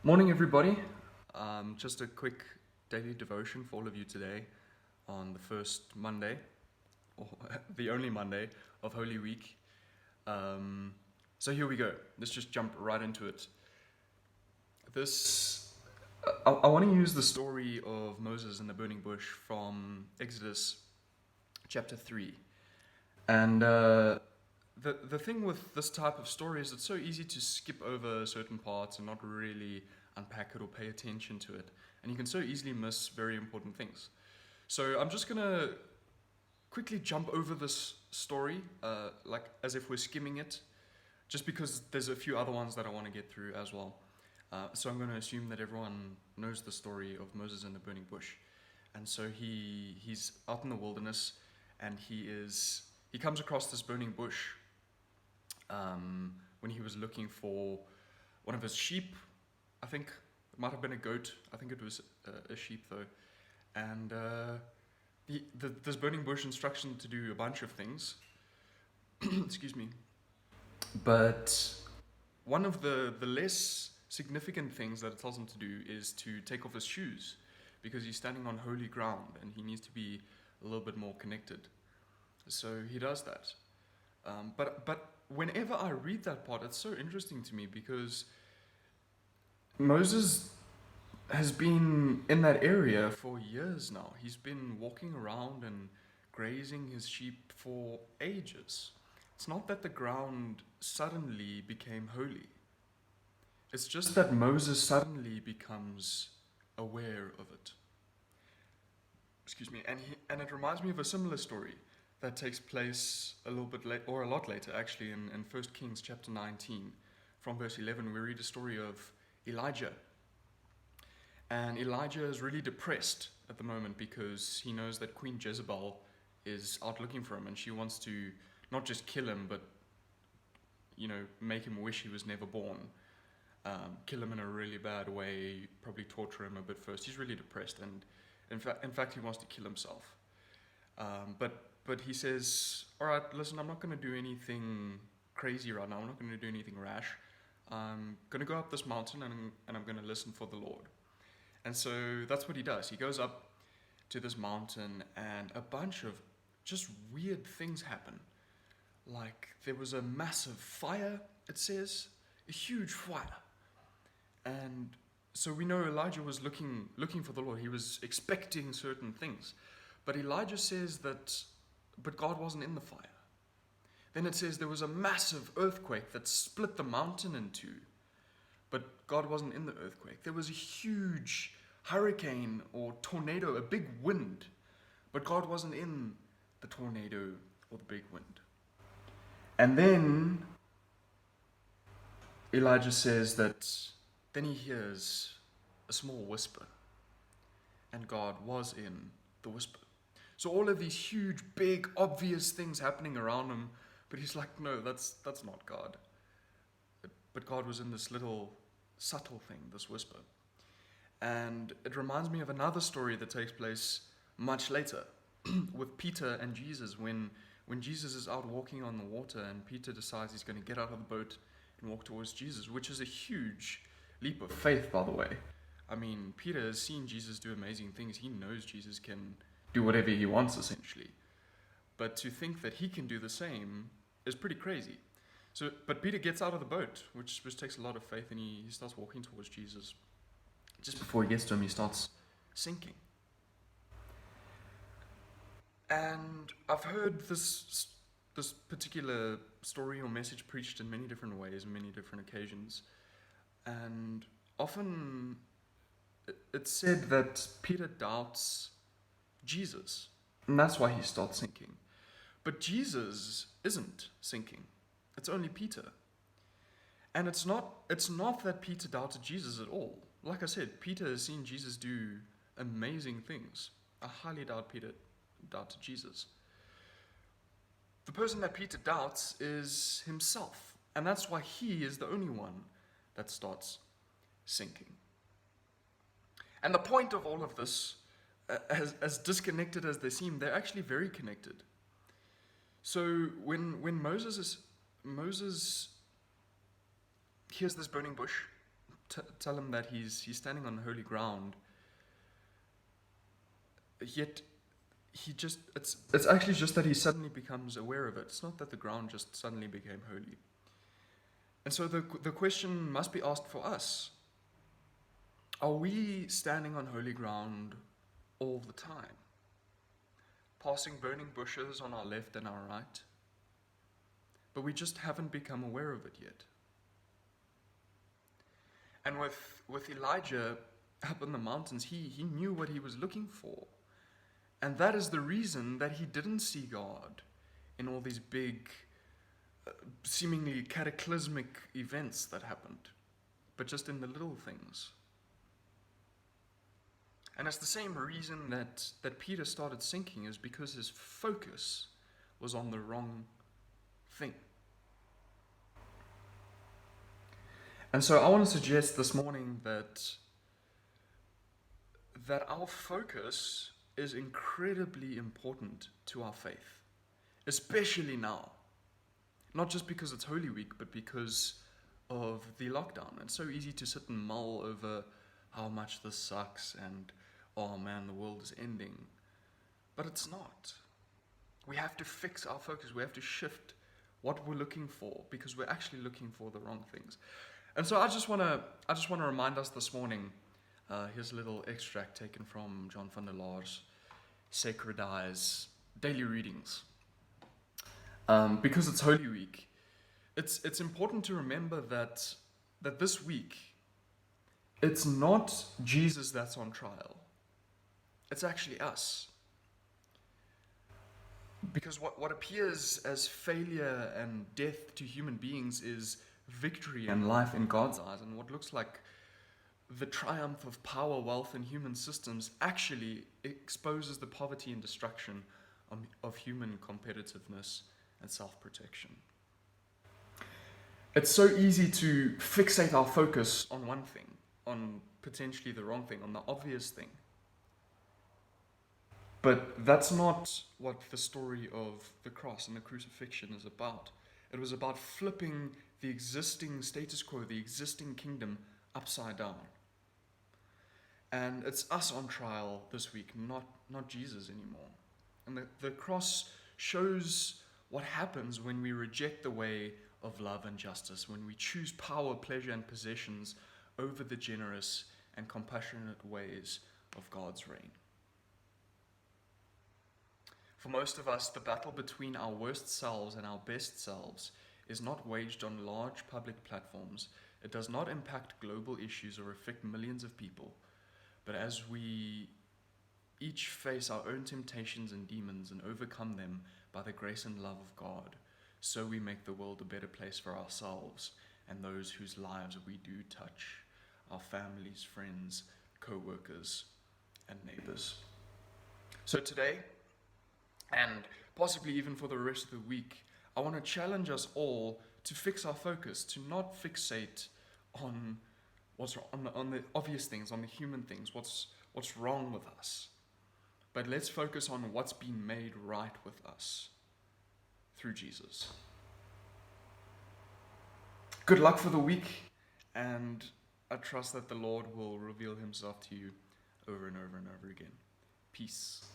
Morning, everybody. Just a quick daily devotion for all of you today on the first Monday, or the only Monday of Holy Week. So here we go. Let's just jump right into it. I want to use the story of Moses in the burning bush from Exodus chapter 3. And the thing with this type of story is it's so easy to skip over certain parts and not really unpack it or pay attention to it. And you can so easily miss very important things. So I'm just going to quickly jump over this story, like as if we're skimming it, just because there's a few other ones that I want to get through as well. So I'm going to assume that everyone knows the story of Moses in the burning bush. And so he's out in the wilderness, and he comes across this burning bush when he was looking for one of his sheep. I think it might have been a goat. I think it was a sheep though. And this burning bush instructs him to do a bunch of things. Excuse me. But one of the less significant things that it tells him to do is to take off his shoes, because he's standing on holy ground and he needs to be a little bit more connected. So he does that. But whenever I read that part, it's so interesting to me, because Moses has been in that area for years now. He's been walking around and grazing his sheep for ages. It's not that the ground suddenly became holy. It's just that Moses suddenly becomes aware of it. Excuse me. And it reminds me of a similar story that takes place a little bit late, or a lot later actually, in 1 Kings chapter 19. From verse 11, we read a story of Elijah. And Elijah is really depressed at the moment because he knows that Queen Jezebel is out looking for him, and she wants to not just kill him, but make him wish he was never born. Kill him in a really bad way, probably torture him a bit first. He's really depressed, and in fact he wants to kill himself. But he says, all right, listen, I'm not going to do anything crazy right now. I'm not going to do anything rash. I'm going to go up this mountain and I'm going to listen for the Lord. And so that's what he does. He goes up to this mountain, and a bunch of just weird things happen. Like there was a massive fire, it says, a huge fire. And so we know Elijah was looking for the Lord. He was expecting certain things. But Elijah says but God wasn't in the fire. Then it says there was a massive earthquake that split the mountain in two, but God wasn't in the earthquake. There was a huge hurricane or tornado, a big wind, but God wasn't in the tornado or the big wind. And then Elijah says that then he hears a small whisper, and God was in the whisper. So all of these huge, big, obvious things happening around him, but he's like, no, that's not God. But God was in this little subtle thing, this whisper. And it reminds me of another story that takes place much later with Peter and Jesus, when Jesus is out walking on the water, and Peter decides he's going to get out of the boat and walk towards Jesus, which is a huge leap of faith, by the way. I mean, Peter has seen Jesus do amazing things. He knows Jesus can do whatever he wants, essentially. But to think that he can do the same is pretty crazy. But Peter gets out of the boat, which takes a lot of faith, and he starts walking towards Jesus. Just before he gets to him, he starts sinking. And I've heard this particular story or message preached in many different ways, on many different occasions. And often it's said that Peter doubts Jesus, and that's why he starts sinking. But Jesus isn't sinking. It's only Peter. And it's not that Peter doubted Jesus at all. Like I said, Peter has seen Jesus do amazing things. I highly doubt Peter doubted Jesus. The person that Peter doubts is himself. And that's why he is the only one that starts sinking. And the point of all of this, as disconnected as they seem, they're actually very connected. So when Moses hears this burning bush, tell him that he's standing on holy ground. Yet it's actually just that he suddenly becomes aware of it. It's not that the ground just suddenly became holy. And so the question must be asked for us. Are we standing on holy ground all the time? Passing burning bushes on our left and our right? But we just haven't become aware of it yet. And with Elijah up in the mountains, he knew what he was looking for. And that is the reason that he didn't see God in all these big, seemingly cataclysmic events that happened, but just in the little things. And it's the same reason that Peter started sinking, is because his focus was on the wrong thing. And so I want to suggest this morning that our focus is incredibly important to our faith, especially now. Not just because it's Holy Week, but because of the lockdown. It's so easy to sit and mull over how much this sucks and, oh man, the world is ending. But it's not. We have to fix our focus. We have to shift what we're looking for, because we're actually looking for the wrong things. And so I just want to remind us this morning. Here's a little extract taken from John van der Laar's Sacred Eyes daily readings. Because it's Holy Week, it's important to remember that this week, it's not Jesus that's on trial. It's actually us. Because what appears as failure and death to human beings is victory and life in God's eyes, and what looks like the triumph of power, wealth, and human systems actually exposes the poverty and destruction of human competitiveness and self-protection. It's so easy to fixate our focus on one thing, on potentially the wrong thing, on the obvious thing. But that's not what the story of the cross and the crucifixion is about. It was about flipping the existing status quo, the existing kingdom, upside down. And it's us on trial this week, not Jesus anymore. And the cross shows what happens when we reject the way of love and justice, when we choose power, pleasure, and possessions over the generous and compassionate ways of God's reign. For most of us, the battle between our worst selves and our best selves is not waged on large public platforms. It does not impact global issues or affect millions of people. But as we each face our own temptations and demons and overcome them by the grace and love of God, so we make the world a better place for ourselves and those whose lives we do touch, our families, friends, co-workers, and neighbors. So today, and possibly even for the rest of the week, I want to challenge us all to fix our focus, to not fixate on on the obvious things, on the human things, what's wrong with us. But let's focus on what's been made right with us through Jesus. Good luck for the week, and I trust that the Lord will reveal himself to you over and over and over again. Peace.